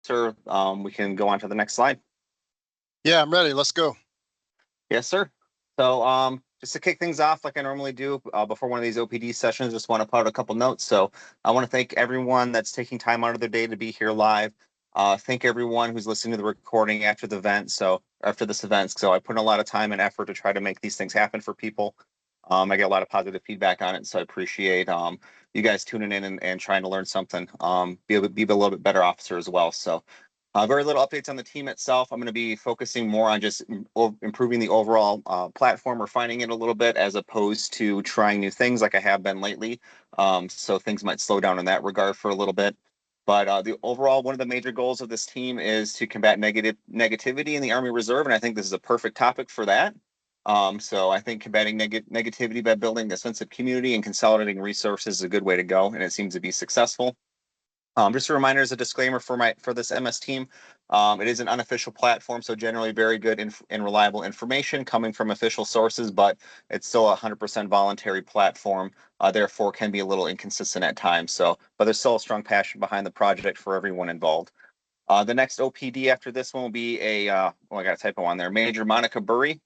Officer, we can go on to the next slide. Yeah, I'm ready. Let's go. Yes, sir. So just to kick things off, like I normally do before one of these OPD sessions, just want to put out a couple notes. So I want to thank everyone that's taking time out of their day to be here live. Thank everyone who's listening to the recording after the event. So after this event, so I put in a lot of time and effort to try to make these things happen for people. I get a lot of positive feedback on it, so I appreciate you guys tuning in and trying to learn something. Be a little bit better officer as well. So very little updates on the team itself. I'm going to be focusing more on just improving the overall platform, refining it a little bit, as opposed to trying new things like I have been lately. So things might slow down in that regard for a little bit. But the overall, one of the major goals of this team is to combat negativity in the Army Reserve, and I think this is a perfect topic for that. So I think combating negativity by building a sense of community and consolidating resources is a good way to go, and it seems to be successful. Just a reminder, as a disclaimer for this MS team, it is an unofficial platform, so generally very good and reliable information coming from official sources, but it's still a 100% voluntary platform, therefore can be a little inconsistent at times. But there's still a strong passion behind the project for everyone involved. The next OPD after this one will be I got a typo on there, Major Monica Burry.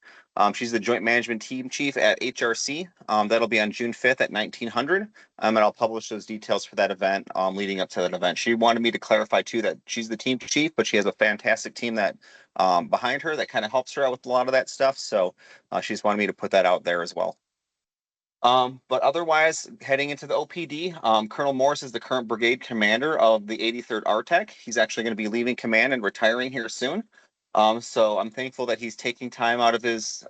She's the Joint Management Team Chief at HRC. That'll be on June 5th at 1900. And I'll publish those details for that event leading up to that event. She wanted me to clarify, too, that she's the team chief, but she has a fantastic team that behind her that kind of helps her out with a lot of that stuff. So she just wanted me to put that out there as well. But otherwise, heading into the OPD, Colonel Morris is the current brigade commander of the 83rd RTEC. He's actually going to be leaving command and retiring here soon. So I'm thankful that he's taking time out of his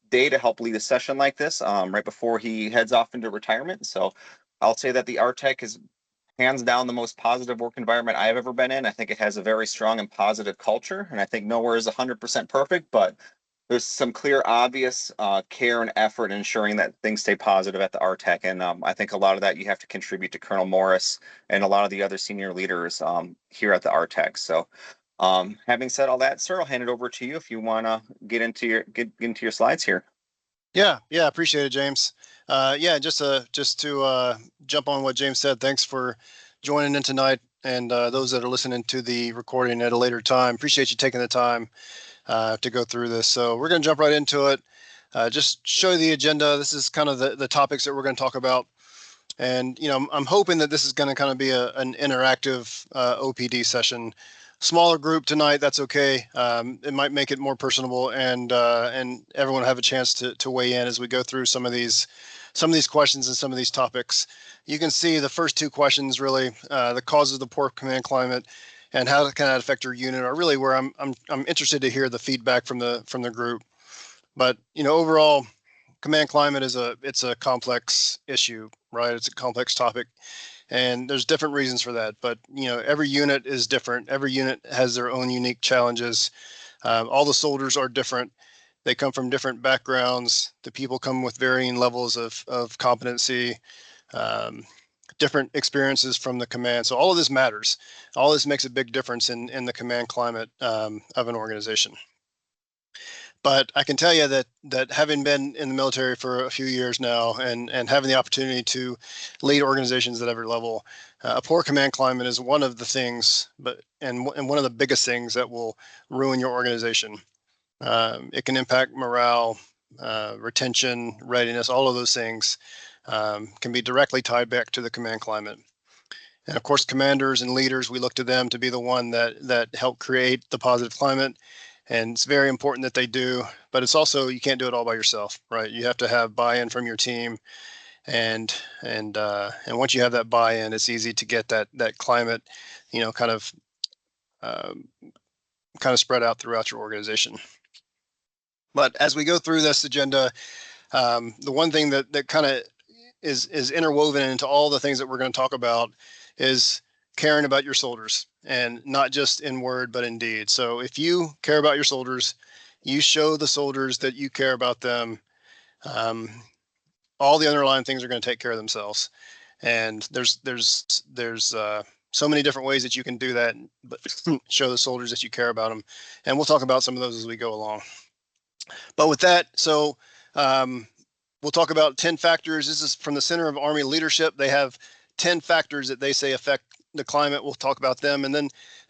day to help lead a session like this right before he heads off into retirement. So I'll say that the RTEC is hands down the most positive work environment I've ever been in. I think it has a very strong and positive culture, and I think nowhere is 100% perfect, but there's some clear, obvious care and effort in ensuring that things stay positive at the RTEC. And I think a lot of that you have to contribute to Colonel Morris and a lot of the other senior leaders here at the RTEC. So having said all that, sir, I'll hand it over to you if you want to get into your slides here. Yeah, appreciate it, James. Just to jump on what James said, thanks for joining in tonight. And those that are listening to the recording at a later time, appreciate you taking the time to go through this. So we're going to jump right into it. Just show you the agenda. This is kind of the topics that we're going to talk about. And, I'm hoping that this is going to kind of be an interactive OPD session. Smaller group tonight, that's okay. It might make it more personable, and everyone will have a chance to weigh in as we go through some of these questions and some of these topics. You can see the first two questions, really, the causes of the poor command climate and how can that affect your unit, are really where I'm interested to hear the feedback from the group. But overall, command climate it's a complex issue, right? It's a complex topic, and there's different reasons for that. But every unit is different. Every unit has their own unique challenges. All the soldiers are different. They come from different backgrounds. The people come with varying levels of competency. Different experiences from the command. So all of this matters. All this makes a big difference in the command climate of an organization. But I can tell you that having been in the military for a few years now and having the opportunity to lead organizations at every level, a poor command climate is one of the things, and one of the biggest things that will ruin your organization. It can impact morale, retention, readiness, all of those things. Can be directly tied back to the command climate. And of course, commanders and leaders, we look to them to be the one that help create the positive climate. And it's very important that they do, but it's also, you can't do it all by yourself, right? You have to have buy-in from your team. And once you have that buy-in, it's easy to get that climate, kind of spread out throughout your organization. But as we go through this agenda, the one thing that kind of is interwoven into all the things that we're going to talk about is caring about your soldiers, and not just in word, but in deed. So if you care about your soldiers, you show the soldiers that you care about them. All the underlying things are going to take care of themselves. And there's so many different ways that you can do that, but show the soldiers that you care about them. And we'll talk about some of those as we go along. But with that, so we'll talk about 10 factors. This is from the Center of Army Leadership. They have 10 factors that they say affect the climate, we'll talk about them, and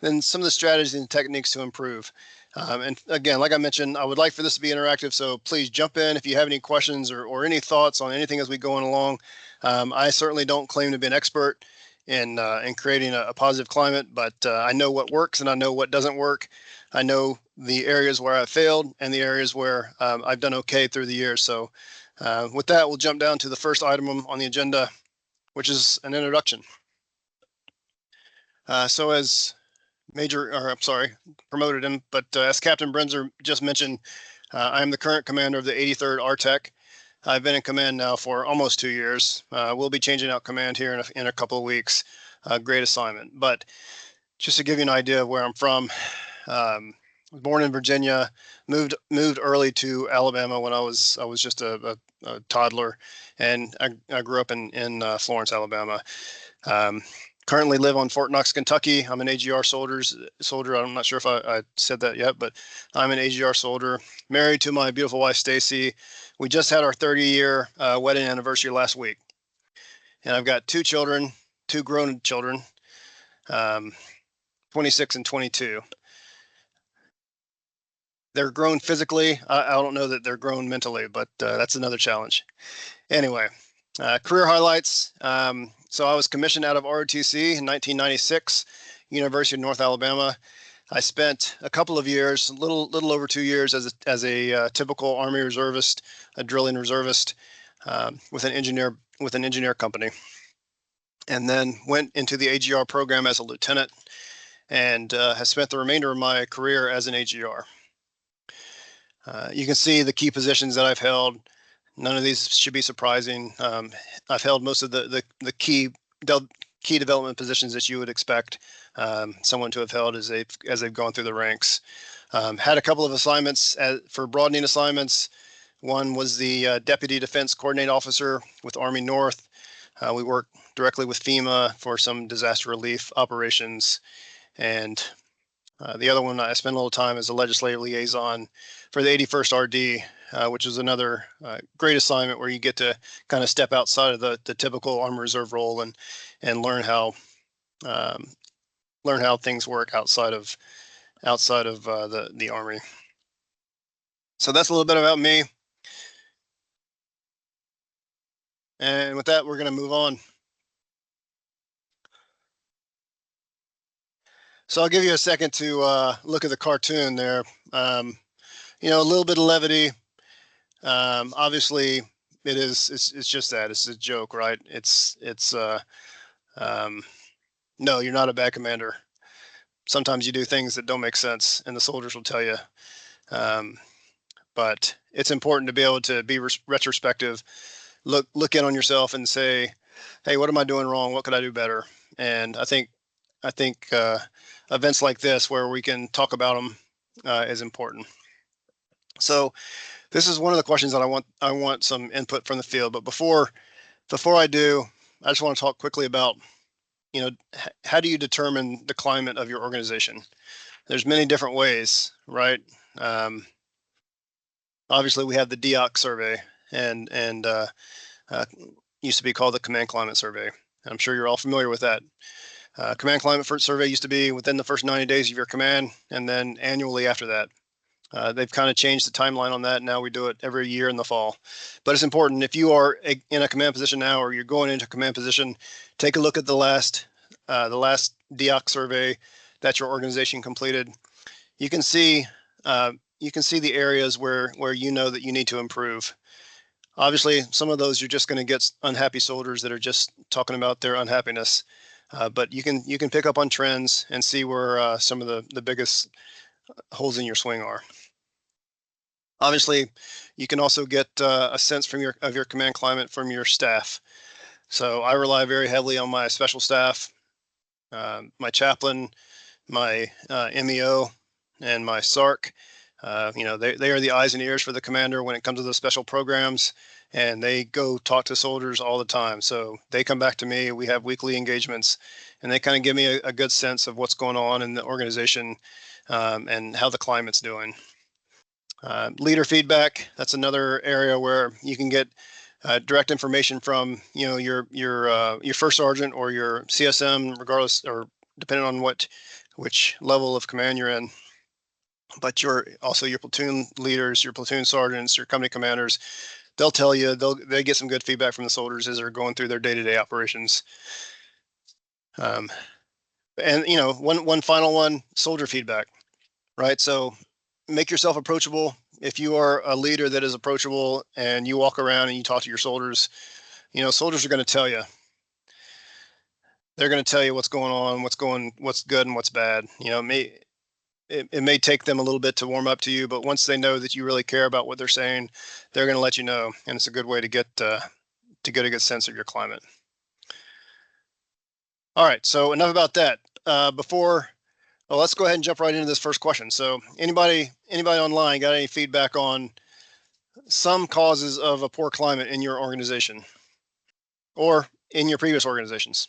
then some of the strategies and techniques to improve. And again, like I mentioned, I would like for this to be interactive, so please jump in if you have any questions or any thoughts on anything as we go along. I certainly don't claim to be an expert in creating a positive climate, but I know what works and I know what doesn't work. I know the areas where I've failed and the areas where I've done okay through the years. So with that, we'll jump down to the first item on the agenda, which is an introduction. So as promoted him, but as Captain Brenzer just mentioned, I am the current commander of the 83rd RTEC. I've been in command now for almost 2 years. We'll be changing out command here in a couple of weeks. Great assignment. But just to give you an idea of where I'm from, born in Virginia, moved early to Alabama when I was just a toddler, and I grew up in Florence, Alabama. Currently live on Fort Knox, Kentucky. I'm an AGR soldier. I'm not sure if I said that yet, but I'm an AGR soldier. Married to my beautiful wife, Stacy. We just had our 30-year wedding anniversary last week. And I've got 2 children, 2 grown children, 26 and 22. They're grown physically. I don't know that they're grown mentally, but that's another challenge. Anyway, career highlights. So I was commissioned out of ROTC in 1996, University of North Alabama. I spent a couple of years, a little over 2 years as a typical Army reservist, a drilling reservist with an engineer company, and then went into the AGR program as a lieutenant, and has spent the remainder of my career as an AGR. You can see the key positions that I've held. None of these should be surprising. I've held most of the key development positions that you would expect someone to have held as they've gone through the ranks. Had a couple of assignments for broadening assignments. One was the Deputy Defense Coordinating Officer with Army North. We worked directly with FEMA for some disaster relief operations. And the other one, I spent a little time as a legislative liaison for the 81st RD, which is another great assignment where you get to kind of step outside of the typical Army Reserve role and learn how things work outside of the Army. So that's a little bit about me. And with that, we're going to move on. So I'll give you a second to look at the cartoon there. You know, a little bit of levity. Obviously, it's just that. It's a joke, right? No, you're not a bad commander. Sometimes you do things that don't make sense, and the soldiers will tell you. But it's important to be able to be retrospective, look in on yourself and say, hey, what am I doing wrong? What could I do better? And I think events like this where we can talk about them is important. So this is one of the questions that I want some input from the field. But before I do, I just want to talk quickly about, you know, how do you determine the climate of your organization? There's many different ways, right? Obviously, we have the DOC survey, and used to be called the Command Climate Survey. I'm sure you're all familiar with that. Command Climate Survey used to be within the first 90 days of your command, and then annually after that. They've kind of changed the timeline on that. Now we do it every year in the fall. But it's important, if you are in a command position now, or you're going into a command position, take a look at the last DOC survey that your organization completed. You can see the areas where you know that you need to improve. Obviously, some of those you're just going to get unhappy soldiers that are just talking about their unhappiness. But you can pick up on trends and see where some of the biggest holes in your swing are. Obviously, you can also get a sense of your command climate from your staff. So I rely very heavily on my special staff, my chaplain, my MEO, and my SARC. You know, they are the eyes and ears for the commander when it comes to the special programs, and they go talk to soldiers all the time. So they come back to me. We have weekly engagements, and they kind of give me a good sense of what's going on in the organization and how the climate's doing. Leader feedback, that's another area where you can get direct information from your first sergeant or your CSM, regardless or depending on which level of command you're in. But your platoon leaders, your platoon sergeants, your company commanders, they'll tell you they get some good feedback from the soldiers as they're going through their day-to-day operations. And one final one, soldier feedback, right? So make yourself approachable. If you are a leader that is approachable and you walk around and you talk to your soldiers, soldiers are going to tell you. They're going to tell you what's going on, what's good and what's bad. It may take them a little bit to warm up to you, but once they know that you really care about what they're saying, they're going to let you know, and it's a good way to get a good sense of your climate. All right, so enough about that. Let's go ahead and jump right into this first question. So anybody online got any feedback on some causes of a poor climate in your organization or in your previous organizations?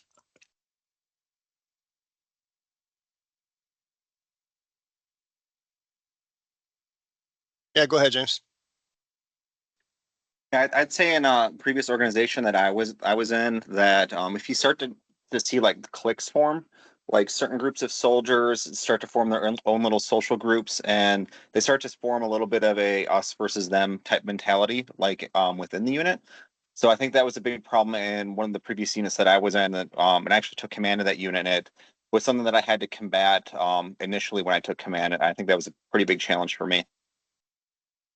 Yeah, go ahead, James. I'd say in a previous organization that I was in that if you start to see like the cliques form, like certain groups of soldiers start to form their own little social groups, and they start to form a little bit of a us versus them type mentality, like within the unit. So I think that was a big problem in one of the previous units that I was in, and I actually took command of that unit. And it was something that I had to combat initially when I took command, and I think that was a pretty big challenge for me.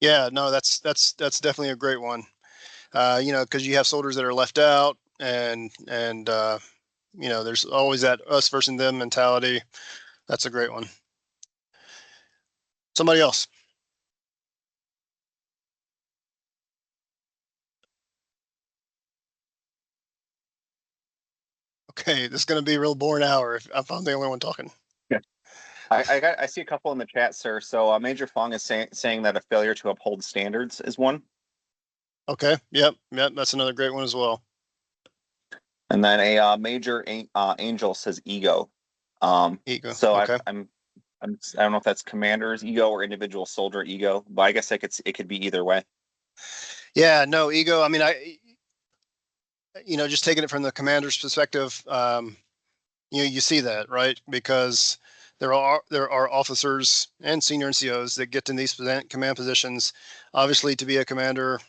Yeah, no, that's definitely a great one. Because you have soldiers that are left out, and there's always that us versus them mentality. That's a great one. Somebody else. Okay, this is going to be a real boring hour if I'm the only one talking. Yeah. I see a couple in the chat, sir. So Major Fong is saying that a failure to uphold standards is one. Okay. Yep. That's another great one as well. And then a Major Angel says ego. Ego. So Okay. I don't know if that's commander's ego or individual soldier ego, but I guess it could be either way. Yeah. No ego. I mean, just taking it from the commander's perspective, you see that, right? Because there are officers and senior NCOs that get in these command positions, obviously to be a commander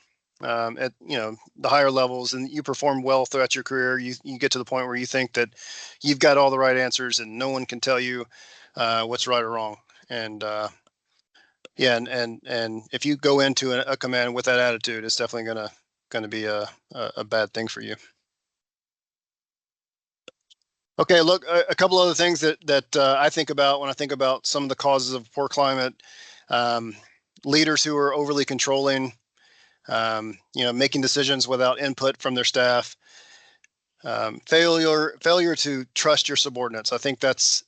at the higher levels, and you perform well throughout your career. You get to the point where you think that you've got all the right answers, and no one can tell you what's right or wrong. And and if you go into a command with that attitude, it's definitely gonna be a bad thing for you. Okay, look, a couple other things that I think about when I think about some of the causes of poor climate. Leaders who are overly controlling, making decisions without input from their staff. Failure to trust your subordinates. I think that's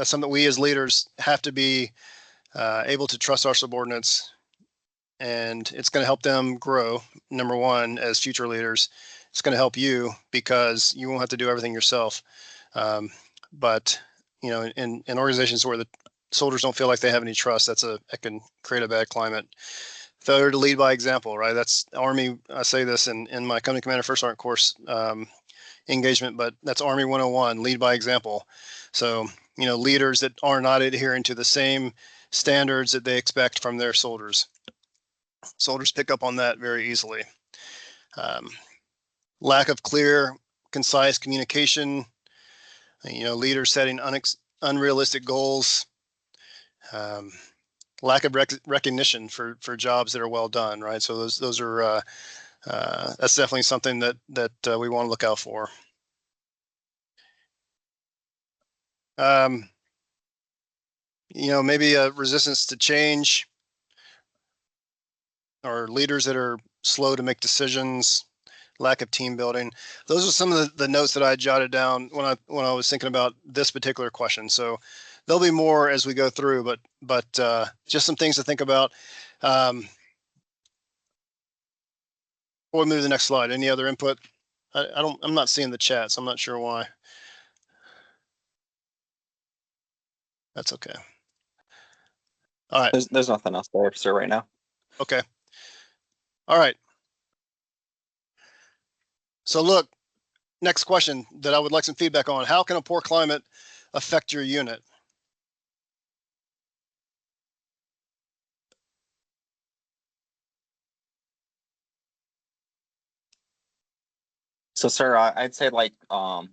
something we as leaders have to be able to trust our subordinates, and it's going to help them grow. Number one, as future leaders, it's going to help you because you won't have to do everything yourself. But in organizations where the soldiers don't feel like they have any trust, that can create a bad climate. Failure to lead by example, right? That's Army. I say this in my company commander first sergeant course engagement, but that's Army 101, lead by example. So leaders that are not adhering to the same standards that they expect from their soldiers. Soldiers pick up on that very easily. Lack of clear, concise communication. Leaders setting unrealistic goals. Lack of recognition for jobs that are well done, right? So those are that's definitely something that we want to look out for. Maybe a resistance to change, or leaders that are slow to make decisions, lack of team building. Those are some of the notes that I jotted down when I was thinking about this particular question. So there'll be more as we go through, but just some things to think about. Before we move to the next slide, any other input? I'm not seeing the chat, so I'm not sure why. That's okay. All right. There's nothing else there, sir, right now. Okay. All right. So look, next question that I would like some feedback on. How can a poor climate affect your unit? So, sir, I'd say like when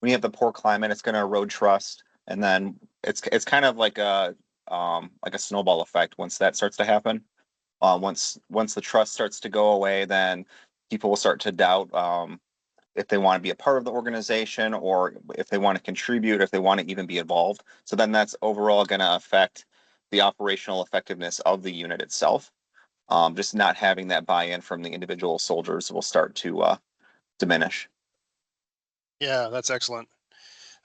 you have the poor climate, it's going to erode trust, and then it's kind of like a snowball effect once that starts to happen. Once the trust starts to go away, then people will start to doubt if they want to be a part of the organization or if they want to contribute, if they want to even be involved. So then that's overall going to affect the operational effectiveness of the unit itself. Just not having that buy-in from the individual soldiers will start to diminish. Yeah, that's excellent.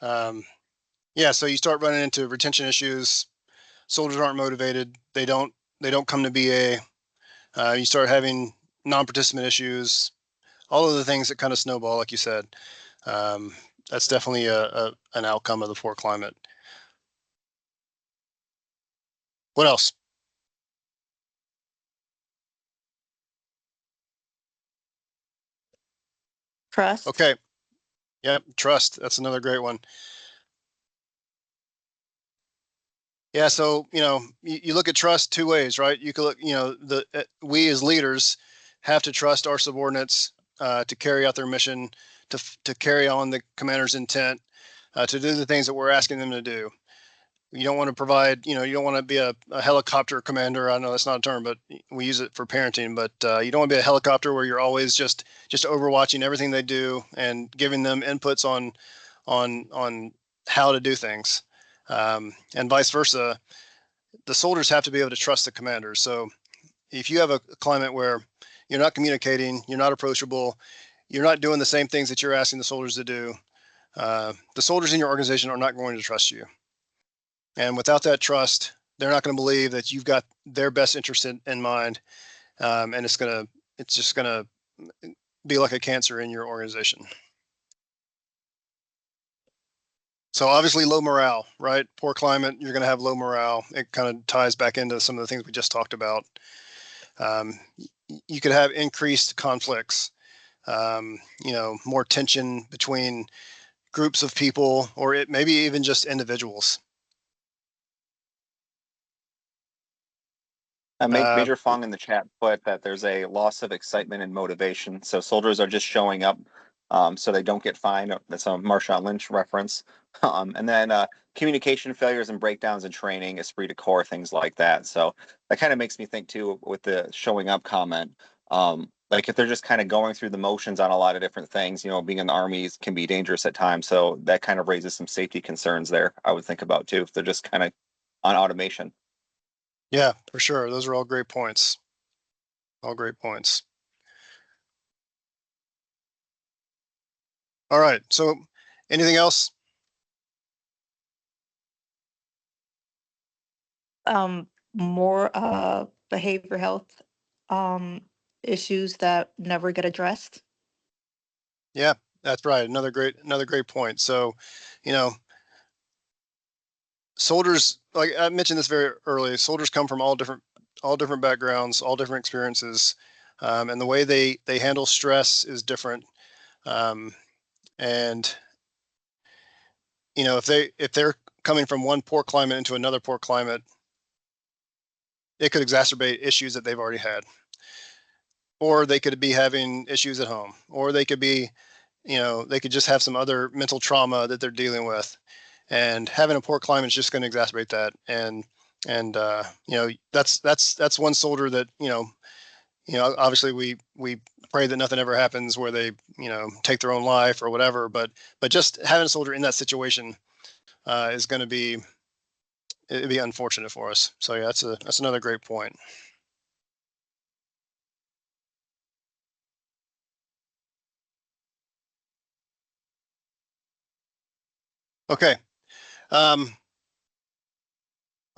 Yeah, so you start running into retention issues. Soldiers aren't motivated. They don't come to BA. You start having non-participant issues. All of the things that kind of snowball, like you said. Um, that's definitely an outcome of the poor climate. What else? Trust. Okay. Yeah, trust. That's another great one. Yeah, so you look at trust two ways, right? You could look, we as leaders have to trust our subordinates to carry out their mission, to carry on the commander's intent, to do the things that we're asking them to do. You don't want to provide, you don't want to be a helicopter commander. I know that's not a term, but we use it for parenting. But you don't want to be a helicopter where you're always just overwatching everything they do and giving them inputs on how to do things. And vice versa, the soldiers have to be able to trust the commanders. So if you have a climate where you're not communicating, you're not approachable, you're not doing the same things that you're asking the soldiers to do, the soldiers in your organization are not going to trust you. And without that trust, they're not going to believe that you've got their best interest in mind. And it's just gonna be like a cancer in your organization. So obviously low morale, right? Poor climate, you're going to have low morale. It kind of ties back into some of the things we just talked about. You could have increased conflicts, more tension between groups of people, or maybe even just individuals. Major Fong in the chat put that there's a loss of excitement and motivation. So soldiers are just showing up so they don't get fined. That's a Marshawn Lynch reference. And then communication failures and breakdowns in training, esprit de corps, things like that. So that kind of makes me think too with the showing up comment. Like if they're just kind of going through the motions on a lot of different things, being in the army can be dangerous at times. So that kind of raises some safety concerns there, I would think about too, if they're just kind of on automation. Yeah, for sure. Those are all great points. All great points. All right. So anything else? More behavior health issues that never get addressed. Yeah, that's right. Another great point. So, soldiers, like I mentioned this very early, soldiers come from all different backgrounds, all different experiences, and the way they handle stress is different. And if they're coming from one poor climate into another poor climate, it could exacerbate issues that they've already had, or they could be having issues at home, or they could be, they could just have some other mental trauma that they're dealing with, and having a poor climate is just going to exacerbate that. And that's one soldier that obviously we pray that nothing ever happens where they take their own life or whatever, but just having a soldier in that situation is going to be, it'd be unfortunate for us. So yeah, that's another great point. Okay. All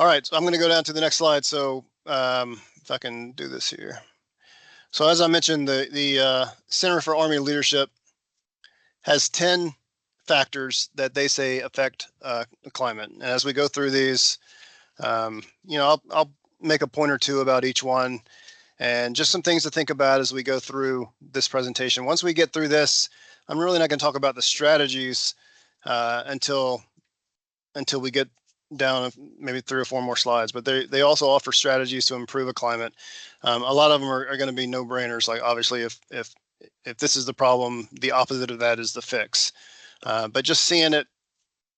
right, so I'm going to go down to the next slide. So if I can do this here. So as I mentioned, the Center for Army Leadership has 10 factors that they say affect the climate. And as we go through these, I'll make a point or two about each one. And just some things to think about as we go through this presentation. Once we get through this, I'm really not going to talk about the strategies until we get down maybe 3 or 4 more slides, but they also offer strategies to improve a climate. A lot of them are going to be no-brainers. Like obviously, if this is the problem, the opposite of that is the fix. But just seeing it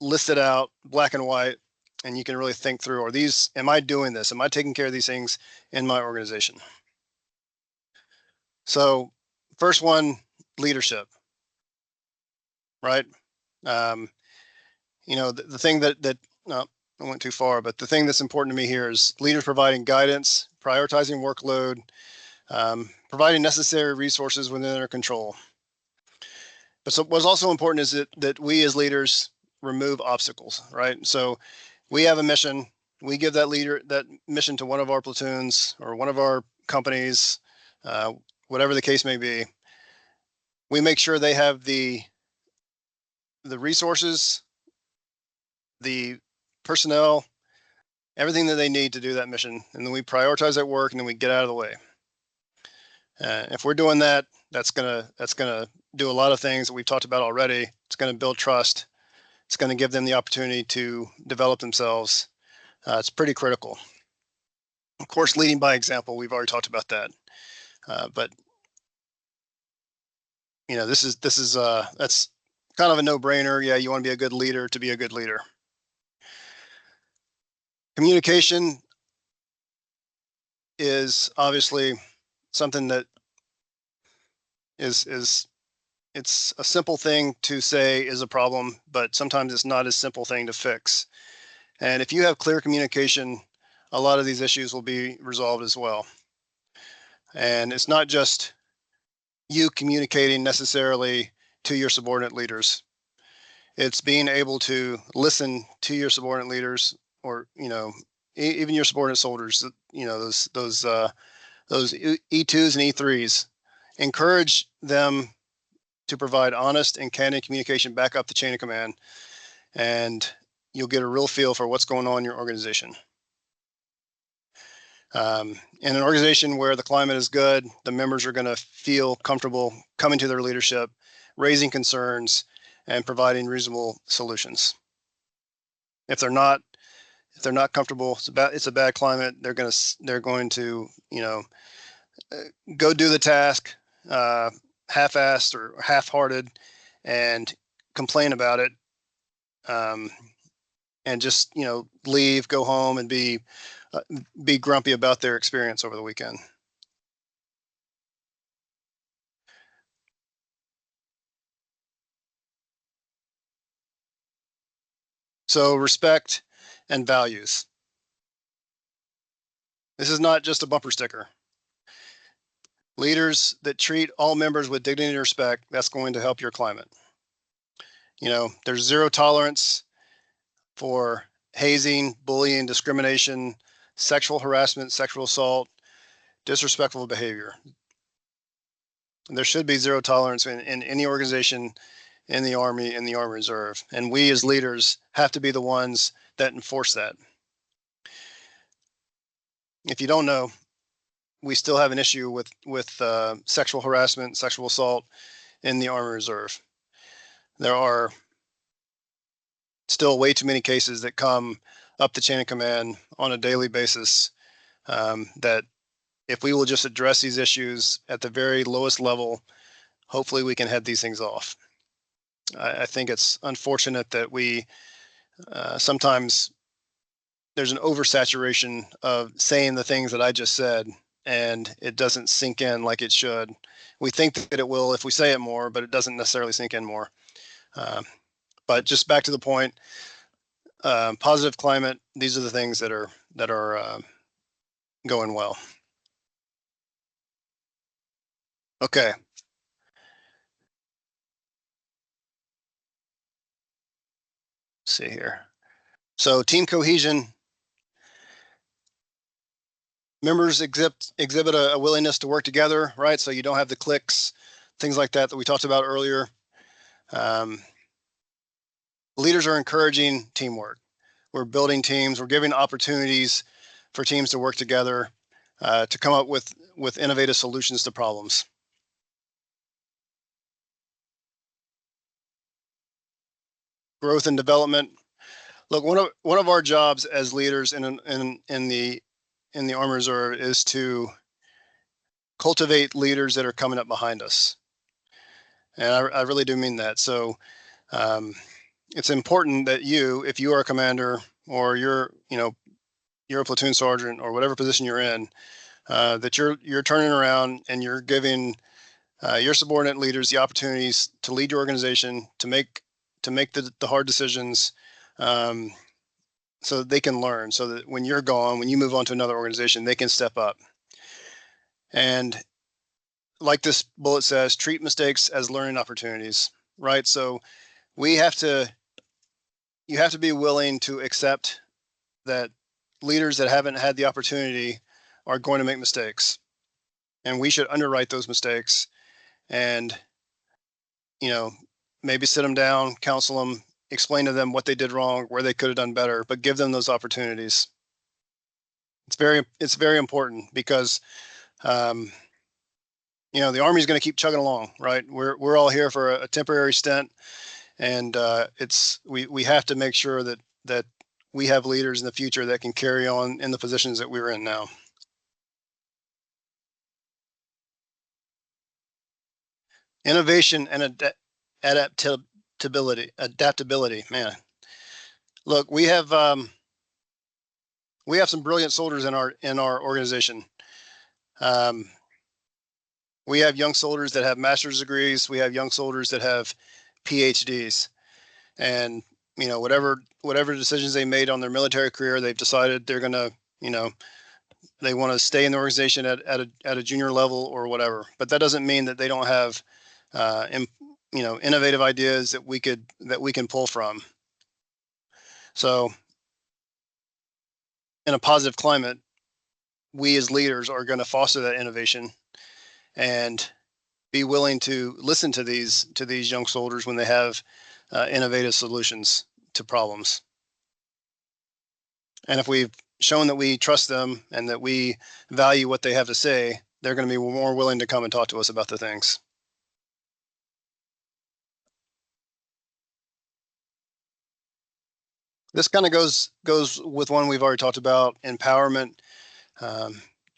listed out, black and white, and you can really think through: am I doing this? Am I taking care of these things in my organization? So, first one, leadership. Right. The thing that no, I went too far, but the thing that's important to me here is leaders providing guidance, prioritizing workload, providing necessary resources within their control. But what's also important is that we as leaders remove obstacles, right? So we have a mission. We give that mission to one of our platoons or one of our companies, whatever the case may be. We make sure they have the resources, the personnel, everything that they need to do that mission, and then we prioritize that work, and then we get out of the way. If we're doing that, that's gonna do a lot of things that we've talked about already. It's gonna build trust. It's gonna give them the opportunity to develop themselves. It's pretty critical. Of course, leading by example. We've already talked about that, but that's kind of a no-brainer. Yeah, you want to be a good leader to be a good leader. Communication is obviously something that it's a simple thing to say is a problem, but sometimes it's not a simple thing to fix. And if you have clear communication, a lot of these issues will be resolved as well. And it's not just you communicating necessarily to your subordinate leaders. It's being able to listen to your subordinate leaders, or even your subordinate soldiers. Those E2s and E3s. Encourage them to provide honest and candid communication back up the chain of command, and you'll get a real feel for what's going on in your organization. In an organization where the climate is good, the members are going to feel comfortable coming to their leadership, raising concerns, and providing reasonable solutions. If they're not comfortable, it's a bad climate. They're going to go do the task half-assed or half-hearted and complain about it, and just leave, go home, and be grumpy about their experience over the weekend. So respect and values. This is not just a bumper sticker. Leaders that treat all members with dignity and respect, that's going to help your climate. There's zero tolerance for hazing, bullying, discrimination, sexual harassment, sexual assault, disrespectful behavior. There should be zero tolerance in any organization, in the Army, in the Army Reserve. And we as leaders have to be the ones that enforce that. If you don't know, we still have an issue with sexual harassment, sexual assault in the Army Reserve. There are still way too many cases that come up the chain of command on a daily basis, that if we will just address these issues at the very lowest level, hopefully we can head these things off. I think it's unfortunate that we sometimes there's an oversaturation of saying the things that I just said, and it doesn't sink in like it should. We think that it will if we say it more, but it doesn't necessarily sink in more. But just back to the point, positive climate, these are the things that are going well. Okay. Let's see here. So team cohesion. Members exhibit a willingness to work together, right? So you don't have the cliques, things like that we talked about earlier. Leaders are encouraging teamwork. We're building teams. We're giving opportunities for teams to work together, to come up with with innovative solutions to problems. Growth and development. Look, one of our jobs as leaders in the Army Reserve is to cultivate leaders that are coming up behind us, and I really do mean that. So it's important that you, if you are a commander or you're a platoon sergeant or whatever position you're in, that you're turning around and you're giving your subordinate leaders the opportunities to lead your organization, to make the hard decisions, so that they can learn, so that when you're gone, when you move on to another organization, they can step up. And like this bullet says, treat mistakes as learning opportunities, right? So you have to be willing to accept that leaders that haven't had the opportunity are going to make mistakes, and we should underwrite those mistakes and maybe sit them down, counsel them, explain to them what they did wrong, where they could have done better, but give them those opportunities. It's very important, because the Army is going to keep chugging along, right? We're all here for a temporary stint, and we have to make sure that we have leaders in the future that can carry on in the positions that we're in now. Innovation and adaptability, man. Look, we have some brilliant soldiers in our organization. We have young soldiers that have master's degrees. We have young soldiers that have PhDs, and whatever decisions they made on their military career, they've decided they're gonna they want to stay in the organization at a junior level or whatever. But that doesn't mean that they don't have innovative ideas that we can pull from. So in a positive climate, we as leaders are going to foster that innovation and be willing to listen to these young soldiers when they have innovative solutions to problems. And if we've shown that we trust them and that we value what they have to say, they're going to be more willing to come and talk to us about the things. This kind of goes with one we've already talked about: empowerment.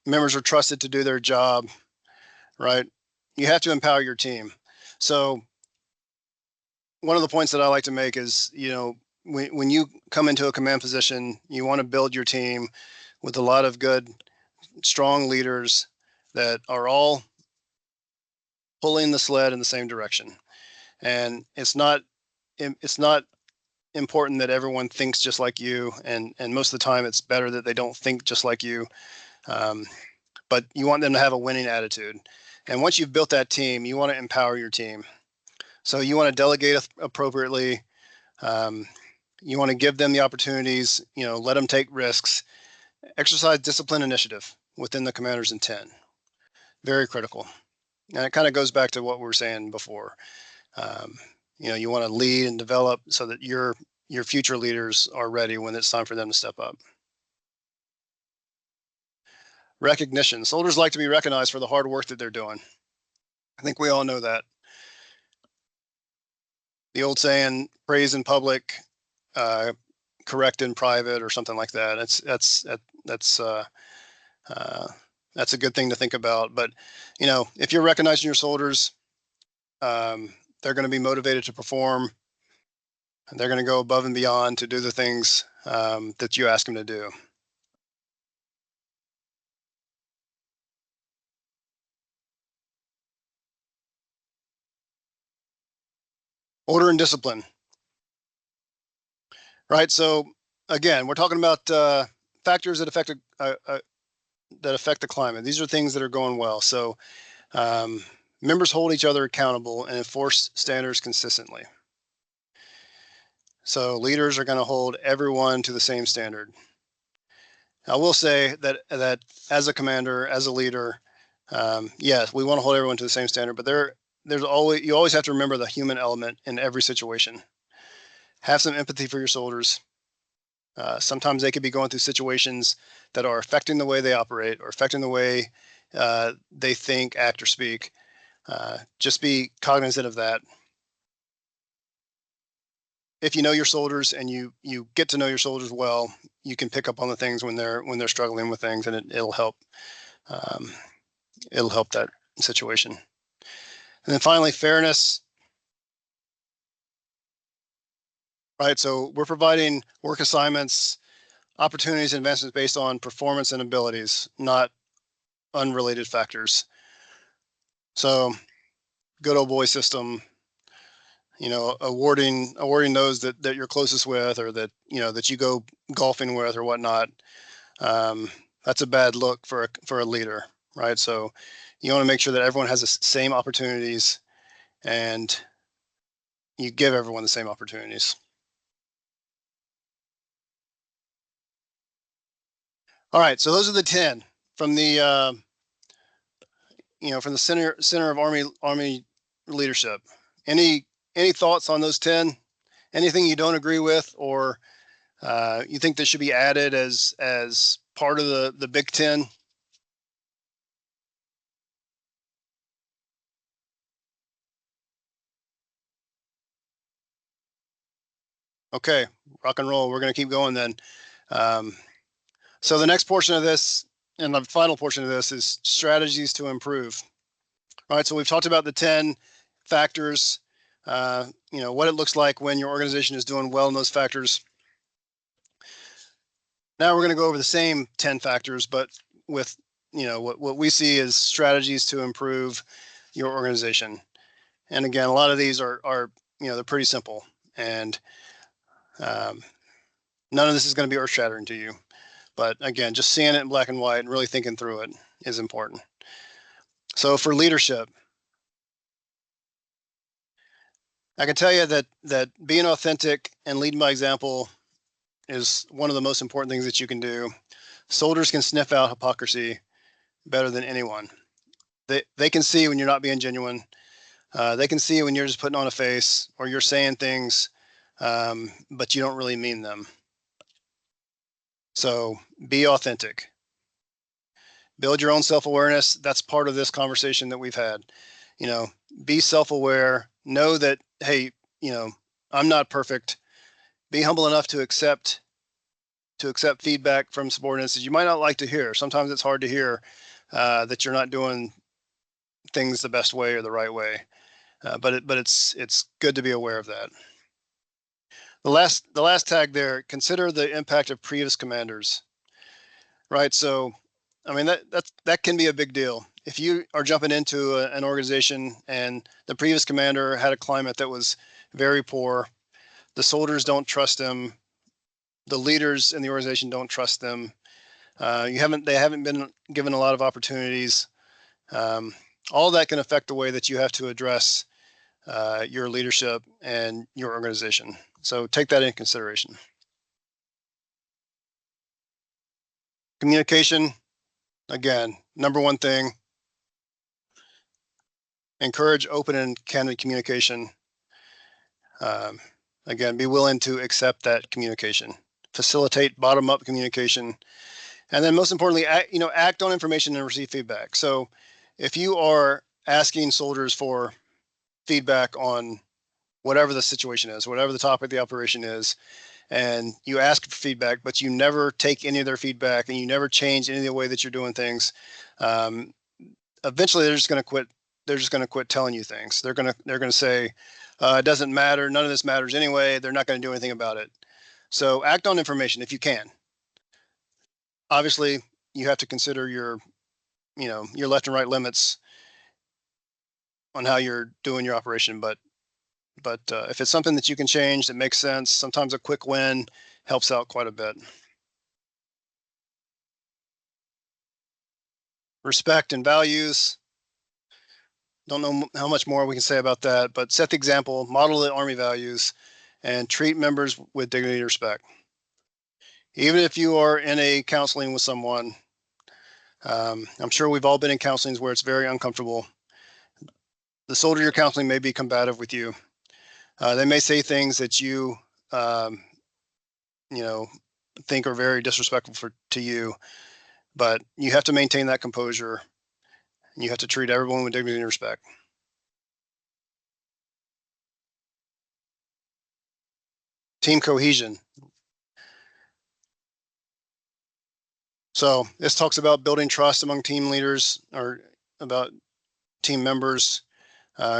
Members are trusted to do their job, right? You have to empower your team. So one of the points that I like to make is, when you come into a command position, you want to build your team with a lot of good, strong leaders that are all pulling the sled in the same direction. And it's not important that everyone thinks just like you, and most of the time it's better that they don't think just like you. But you want them to have a winning attitude. And once you've built that team, you want to empower your team. So you want to delegate appropriately. You want to give them the opportunities, let them take risks, exercise discipline initiative within the commander's intent. Very critical. And it kind of goes back to what we were saying before. You want to lead and develop so that your future leaders are ready when it's time for them to step up. Recognition. Soldiers like to be recognized for the hard work that they're doing. I think we all know that. The old saying, praise in public, correct in private, or something like that. That's a good thing to think about. But if you're recognizing your soldiers, they're going to be motivated to perform. And they're going to go above and beyond to do the things that you ask them to do. Order and discipline. Right. So again, we're talking about factors that affect the climate. These are things that are going well. So members hold each other accountable and enforce standards consistently. So leaders are going to hold everyone to the same standard. I will say that as a commander, as a leader, yes, we want to hold everyone to the same standard, but you always have to remember the human element in every situation. Have some empathy for your soldiers. Sometimes they could be going through situations that are affecting the way they operate or affecting the way they think, act, or speak. Just be cognizant of that. If you know your soldiers and you get to know your soldiers well, you can pick up on the things when they're struggling with things, and it'll help. It'll help that situation. And then finally, fairness. Right, so we're providing work assignments, opportunities, and advancements based on performance and abilities, not unrelated factors. So, good old boy system. Awarding those that you're closest with, or that that you go golfing with, or whatnot. That's a bad look for a leader, right? So, you want to make sure that everyone has the same opportunities, and you give everyone the same opportunities. All right, so those are the 10 from the from the center of Army leadership. Any thoughts on those 10? Anything you don't agree with, or you think that should be added as part of the Big 10? Okay, rock and roll. We're going to keep going then. So the next portion of this, and the final portion of this, is strategies to improve. All right, so we've talked about the 10 factors, what it looks like when your organization is doing well in those factors. Now we're going to go over the same 10 factors, but with what we see as strategies to improve your organization. And again, a lot of these are they're pretty simple, and none of this is going to be earth-shattering to you. But again, just seeing it in black and white and really thinking through it is important. So for leadership, I can tell you that being authentic and leading by example is one of the most important things that you can do. Soldiers can sniff out hypocrisy better than anyone. They can see when you're not being genuine. They can see when you're just putting on a face, or you're saying things, but you don't really mean them. So be authentic. Build your own self-awareness. That's part of this conversation that we've had. Be self-aware. Know that, hey, I'm not perfect. Be humble enough to accept feedback from subordinates that you might not like to hear. Sometimes it's hard to hear that you're not doing things the best way or the right way. But it's good to be aware of that. The last tag there, consider the impact of previous commanders. Right, so I mean that can be a big deal. If you are jumping into an organization and the previous commander had a climate that was very poor, the soldiers don't trust them, the leaders in the organization don't trust them. They haven't been given a lot of opportunities. All that can affect the way that you have to address your leadership and your organization. So take that into consideration. Communication, again, number one thing. Encourage open and candid communication. Again, be willing to accept that communication. Facilitate bottom-up communication. And then most importantly, act on information and receive feedback. So if you are asking soldiers for feedback on whatever the situation is, whatever the topic of the operation is, and you ask for feedback, but you never take any of their feedback and you never change any of the way that you're doing things, eventually they're just going to quit. They're just going to quit telling you things. They're going to say, it doesn't matter. None of this matters anyway. They're not going to do anything about it. So act on information if you can. Obviously, you have to consider your left and right limits on how you're doing your operation, but if it's something that you can change that makes sense, sometimes a quick win helps out quite a bit. Respect and values. Don't know how much more we can say about that, but set the example, model the Army values, and treat members with dignity and respect. Even if you are in a counseling with someone, I'm sure we've all been in counselings where it's very uncomfortable. The soldier you're counseling may be combative with you. They may say things that you, think are very disrespectful to you, but you have to maintain that composure. and you have to treat everyone with dignity and respect. Team cohesion. So this talks about building trust among team leaders or about team members,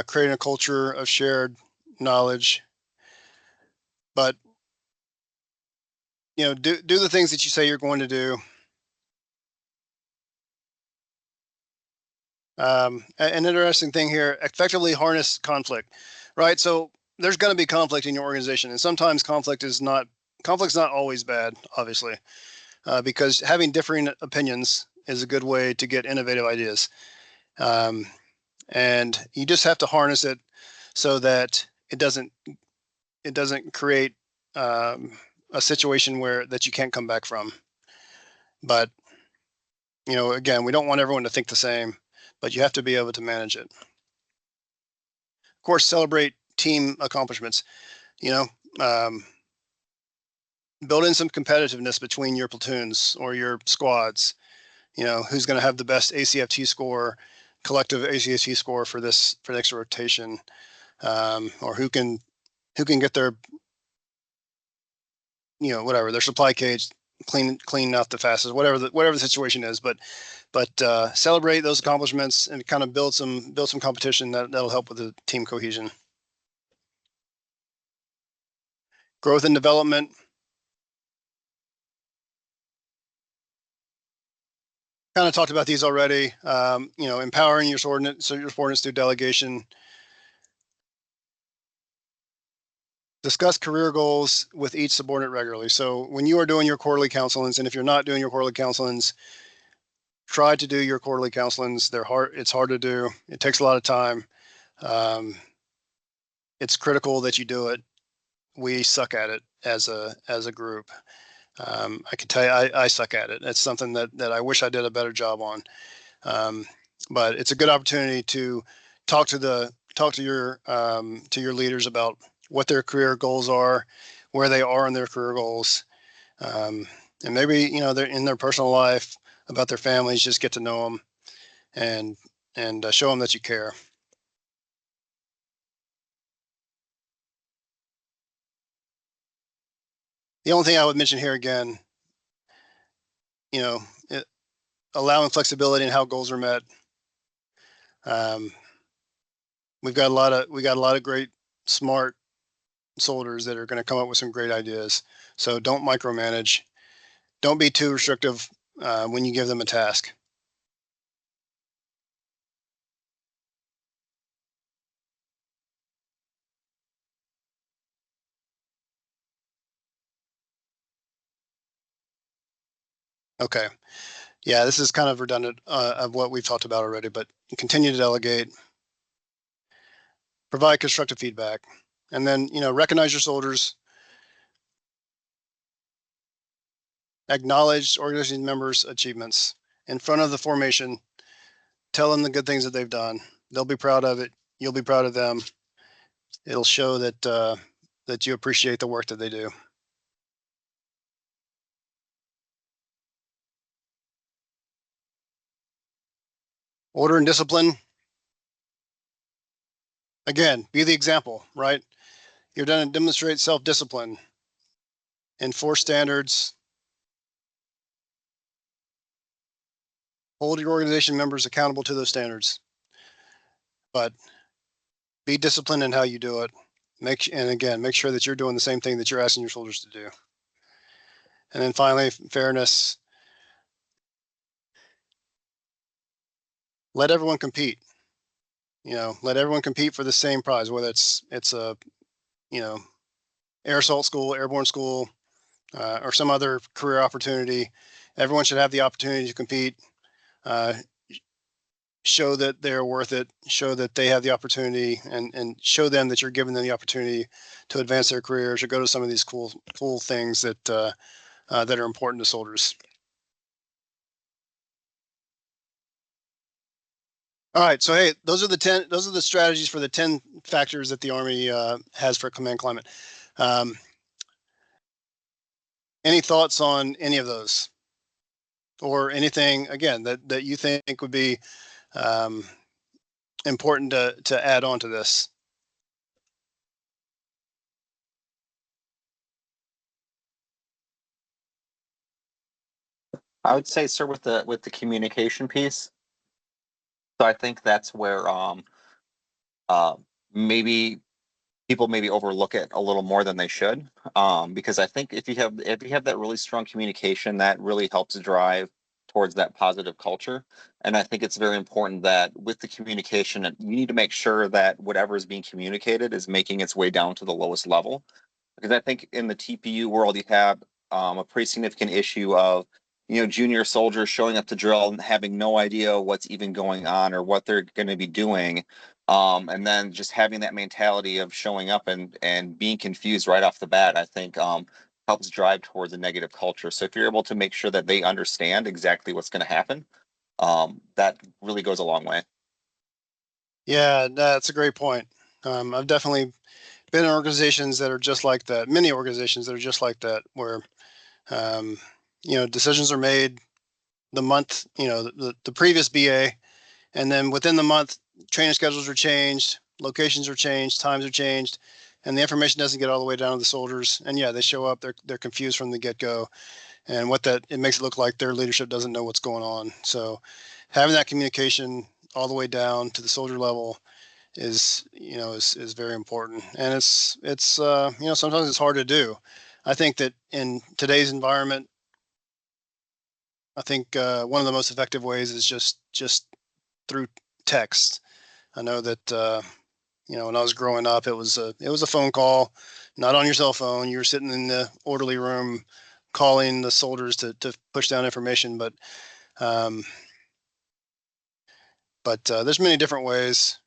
creating a culture of shared knowledge. But do the things that you say you're going to do. An interesting thing here: effectively harness conflict. Right. So there's going to be conflict in your organization, and sometimes conflict's not always bad, obviously, because having differing opinions is a good way to get innovative ideas. And you just have to harness it so that it doesn't create a situation that you can't come back from. But again, we don't want everyone to think the same, but you have to be able to manage it. Of course, celebrate team accomplishments. Build in some competitiveness between your platoons or your squads. Who's going to have the best ACFT score, collective ACFT score for the next rotation, or who can get their their supply cage clean out the fastest, whatever the situation is. But celebrate those accomplishments and kind of build some competition that'll help with the team cohesion. Growth and development. Kind of talked about these already. Empowering your subordinates through delegation. Discuss career goals with each subordinate regularly. So when you are doing your quarterly counselings, and if you're not doing your quarterly counselings, try to do your quarterly counselings. It's hard to do. It takes a lot of time. It's critical that you do it. We suck at it as a group. I can tell you, I suck at it. It's something that I wish I did a better job on. But it's a good opportunity to talk to your leaders about what their career goals are, where they are in their career goals, and maybe they're in their personal life, about their families. Just get to know them and show them that you care. The only thing I would mention here again, allowing flexibility in how goals are met. We got a lot of great, smart soldiers that are going to come up with some great ideas. So don't micromanage. Don't be too restrictive when you give them a task. Okay. Yeah, this is kind of redundant of what we've talked about already, but continue to delegate, provide constructive feedback, and then, recognize your soldiers, acknowledge organization members' achievements in front of the formation, tell them the good things that they've done. They'll be proud of it. You'll be proud of them. It'll show that you appreciate the work that they do. Order and discipline. Again, be the example, right? You're going to demonstrate self-discipline, enforce standards, hold your organization members accountable to those standards, but be disciplined in how you do it. Make sure that you're doing the same thing that you're asking your soldiers to do. And then finally, fairness. Let everyone compete. Let everyone compete for the same prize, whether it's a air assault school, airborne school, or some other career opportunity. Everyone should have the opportunity to compete. Show that they're worth it. Show that they have the opportunity, and show them that you're giving them the opportunity to advance their careers or go to some of these cool things that are important to soldiers. All right, so hey, those are the strategies for the 10 factors that the Army has for command climate. Any thoughts on any of those, or anything again that you think would be important to add on to this? I would say, sir, with the communication piece. So I think that's where uh, maybe people maybe overlook it a little more than they should. Because I think if you have that really strong communication, that really helps drive towards that positive culture. And I think it's very important that with the communication, you need to make sure that whatever is being communicated is making its way down to the lowest level. Because I think in the TPU world, you have a pretty significant issue of junior soldiers showing up to drill and having no idea what's even going on or what they're going to be doing, and then just having that mentality of showing up and being confused right off the bat. I think helps drive towards a negative culture. So if you're able to make sure that they understand exactly what's going to happen, that really goes a long way. Yeah, that's a great point. I've definitely been in organizations that are just like that, many organizations that are just like that, where, decisions are made the month, the previous BA, and then within the month, training schedules are changed, locations are changed, times are changed, and the information doesn't get all the way down to the soldiers. And yeah, they show up, they're confused from the get-go. And it makes it look like their leadership doesn't know what's going on. So having that communication all the way down to the soldier level is very important. And it's sometimes it's hard to do. I think that in today's environment, I think one of the most effective ways is just through text. I know that when I was growing up, it was a phone call, not on your cell phone. You were sitting in the orderly room calling the soldiers to push down information, but there's many different ways,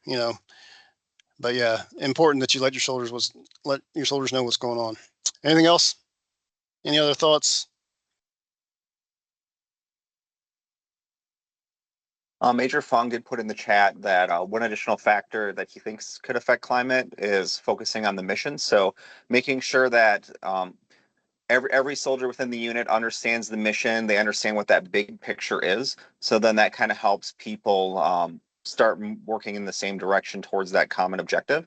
but yeah, important that you let your soldiers know what's going on. Anything else? Any other thoughts? Major Fung did put in the chat that one additional factor that he thinks could affect climate is focusing on the mission. So making sure that every soldier within the unit understands the mission, they understand what that big picture is. So then that kind of helps people start working in the same direction towards that common objective.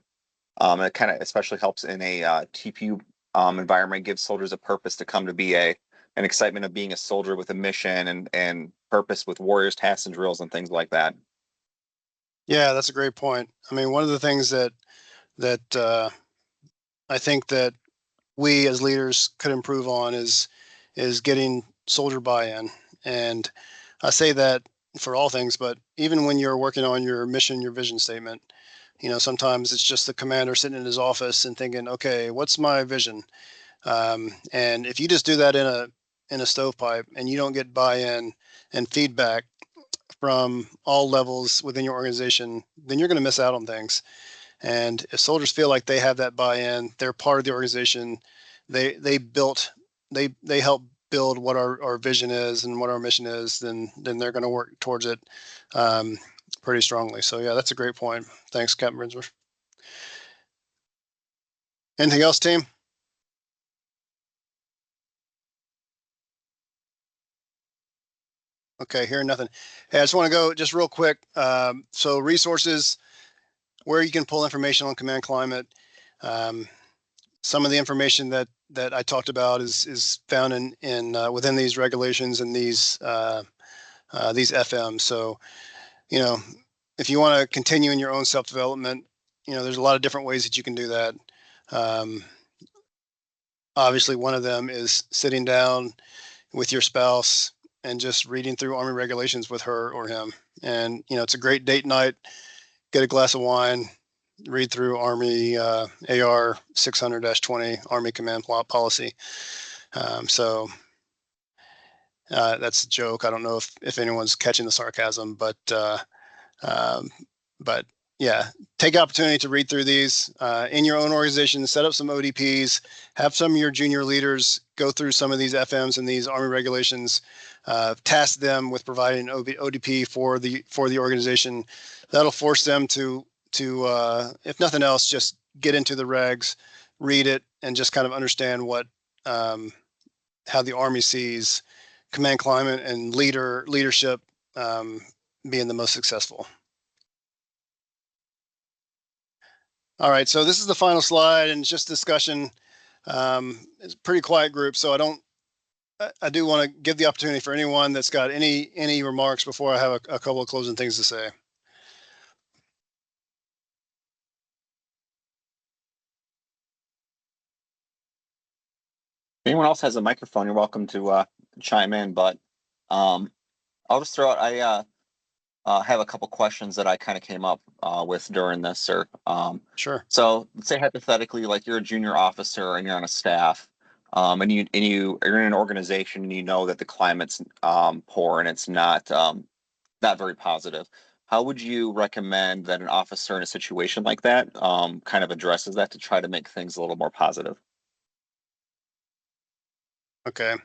It kind of especially helps in a TPU environment, gives soldiers a purpose to come to BA, an excitement of being a soldier with a mission and purpose with warriors, tasks, and drills and things like that. Yeah, that's a great point. I mean, one of the things that I think that we as leaders could improve on is getting soldier buy-in. And I say that for all things, but even when you're working on your mission, your vision statement, sometimes it's just the commander sitting in his office and thinking, okay, what's my vision? And if you just do that in a stovepipe and you don't get buy-in and feedback from all levels within your organization, then you're going to miss out on things. And if soldiers feel like they have that buy-in, they're part of the organization, they help build what our vision is and what our mission is, then they're going to work towards it pretty strongly. So yeah, that's a great point. Thanks, Captain Brinsworth. Anything else, team? Okay, hearing nothing. Hey, I just want to go just real quick. So resources, where you can pull information on command climate. Some of the information that I talked about is found in within these regulations and these FMs. So, if you want to continue in your own self-development, there's a lot of different ways that you can do that. Obviously, one of them is sitting down with your spouse and just reading through Army regulations with her or him. And, it's a great date night, get a glass of wine, read through Army AR 600-20 Army Command Policy. So that's a joke. I don't know if anyone's catching the sarcasm, but yeah, take opportunity to read through these in your own organization, set up some ODPs, have some of your junior leaders go through some of these FMs and these Army regulations, task them with providing ODP for the organization. That'll force them to if nothing else, just get into the regs, read it, and just kind of understand what how the Army sees command climate and leadership being the most successful. All right, so this is the final slide, and it's just discussion. It's a pretty quiet group, so I do want to give the opportunity for anyone that's got any remarks before I have a couple of closing things to say. If anyone else has a microphone, you're welcome to chime in. But I'll just throw out. I have a couple questions that I kind of came up with during this, sir. Sure. So let's say hypothetically, like you're a junior officer and you're on a staff, and you're in an organization and you know that the climate's poor and it's not very positive. How would you recommend that an officer in a situation like that kind of addresses that to try to make things a little more positive? Okay.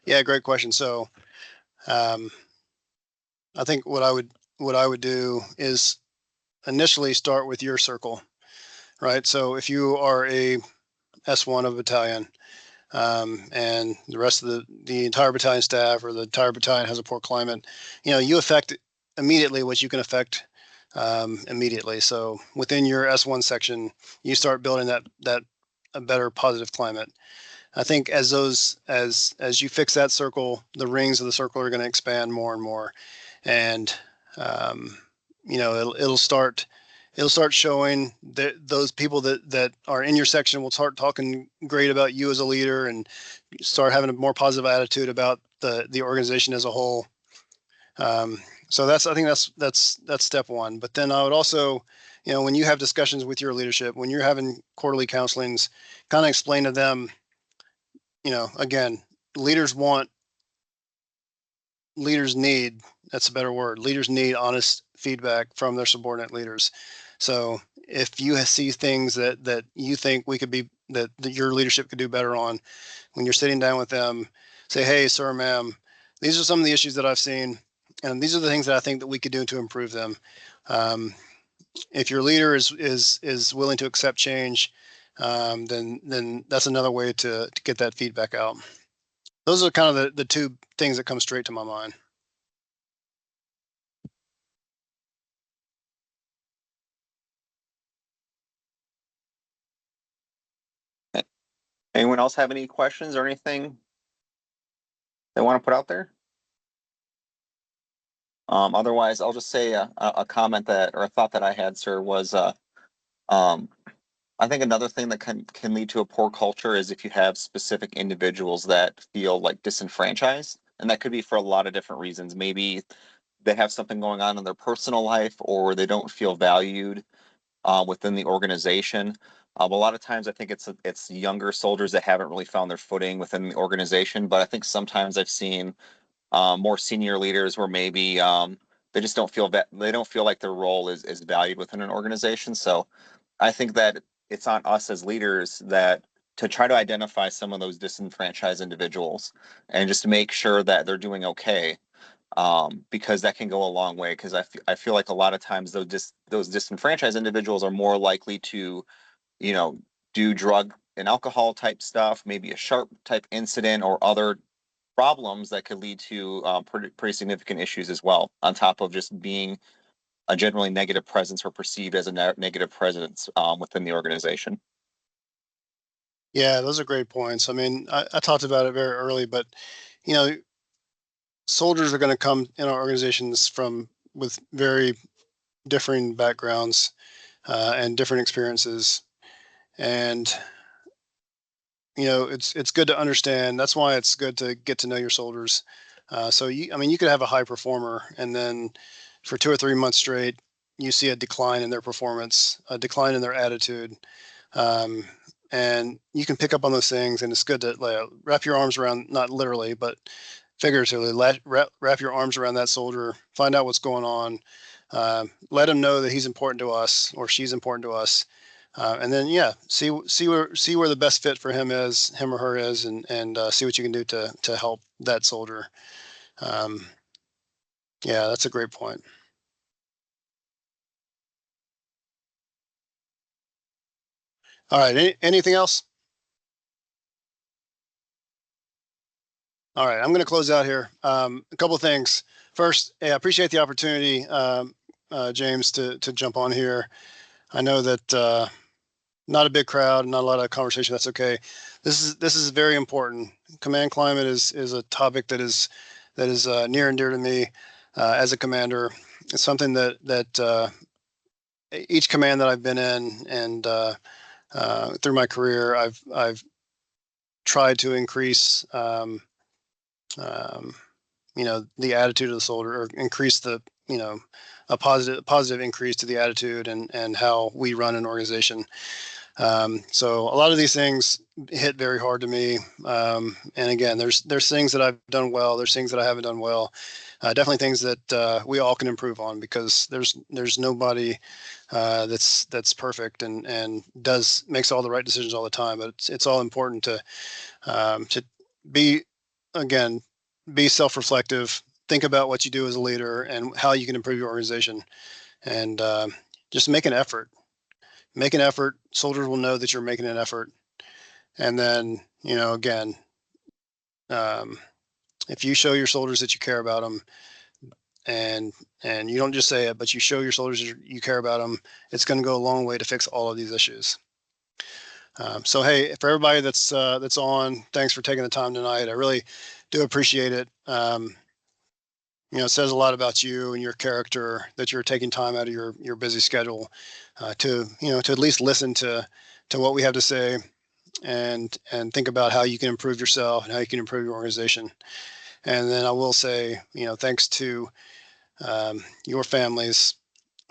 Yeah, great question. So, I think what I would do is initially start with your circle, right? So if you are a S1 of a battalion, and the rest of the entire battalion staff or the entire battalion has a poor climate, you affect immediately what you can affect immediately. So within your S1 section, you start building that a better positive climate. I think as you fix that circle, the rings of the circle are going to expand more and more, and it'll start showing that those people that are in your section will start talking great about you as a leader and start having a more positive attitude about the organization as a whole. So I think that's step one. But then I would also, when you have discussions with your leadership, when you're having quarterly counselings, kind of explain to them, again, leaders need, that's a better word, leaders need honest feedback from their subordinate leaders. So if you see things that you think that your leadership could do better on, when you're sitting down with them, say, hey, sir, ma'am, these are some of the issues that I've seen, and these are the things that I think that we could do to improve them. If your leader is willing to accept change, then that's another way to get that feedback out. Those are kind of the two things that come straight to my mind. Anyone else have any questions or anything they want to put out there? Otherwise, I'll just say a comment or a thought that I had, sir, was I think another thing that can lead to a poor culture is if you have specific individuals that feel like disenfranchised, and that could be for a lot of different reasons. Maybe they have something going on in their personal life, or they don't feel valued within the organization. A lot of times, I think it's younger soldiers that haven't really found their footing within the organization. But I think sometimes I've seen more senior leaders where maybe they just don't feel that they don't feel like their role is valued within an organization. So I think that it's on us as leaders that to try to identify some of those disenfranchised individuals and just make sure that they're doing okay, because that can go a long way. Because I feel like a lot of times those disenfranchised individuals are more likely to, you know, do drug and alcohol type stuff, maybe a sharp type incident or other problems that could lead to pretty significant issues as well, on top of just being a generally negative presence or perceived as a negative presence within the organization. Yeah, those are great points. I mean, I talked about it very early, but soldiers are going to come in our organizations with very differing backgrounds and different experiences, and it's good to understand. That's why it's good to get to know your soldiers. So you could have a high performer, and then for 2 or 3 months straight, you see a decline in their performance, a decline in their attitude, and you can pick up on those things. And it's good to wrap your arms around, not literally, but figuratively, wrap your arms around that soldier, find out what's going on, let him know that he's important to us or she's important to us. And then, see where the best fit for him or her is, and see what you can do to help that soldier. That's a great point. All right. Anything else? All right, I'm going to close out here. A couple of things. First, I appreciate the opportunity, James, to jump on here. I know that not a big crowd, not a lot of conversation. That's okay. This is very important. Command climate is a topic that is near and dear to me as a commander. It's something that each command that I've been in and through my career, I've tried to increase the attitude of the soldier, or increase the a positive increase to the attitude and how we run an organization. So a lot of these things hit very hard to me. And again, there's things that I've done well. There's things that I haven't done well. Definitely things that we all can improve on, because there's nobody that's perfect and makes all the right decisions all the time. But it's all important to be, again, be self-reflective. Think about what you do as a leader and how you can improve your organization, and just make an effort. Make an effort. Soldiers will know that you're making an effort. And then, again, if you show your soldiers that you care about them, and you don't just say it, but you show your soldiers you care about them, it's going to go a long way to fix all of these issues. So, hey, for everybody that's on, thanks for taking the time tonight. I really do appreciate it. It says a lot about you and your character that you're taking time out of your busy schedule to at least listen to what we have to say, and think about how you can improve yourself and how you can improve your organization. And then I will say, thanks to your families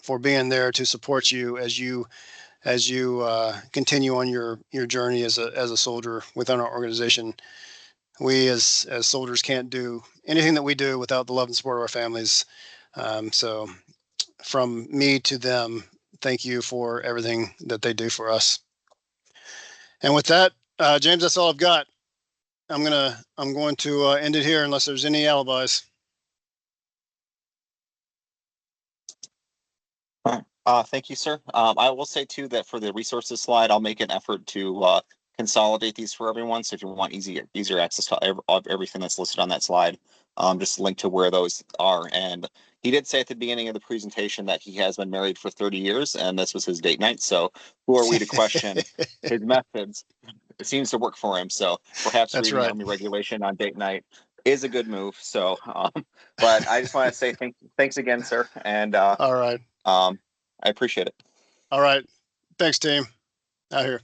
for being there to support you as you continue on your journey as a soldier within our organization. We as soldiers can't do anything that we do without the love and support of our families. So from me to them, thank you for everything that they do for us. And with that, James, that's all I've got. I'm going to end it here unless there's any alibis. Thank you, sir. I will say too that for the resources slide, I'll make an effort to consolidate these for everyone. So if you want easier access to everything that's listed on that slide, just link to where those are. And he did say at the beginning of the presentation that he has been married for 30 years, and this was his date night. So who are we to question his methods? It seems to work for him. So perhaps That's reading right. Army regulation on date night is a good move. So, but I just want to say thanks again, sir. And all right. I appreciate it. All right. Thanks, team. Out here.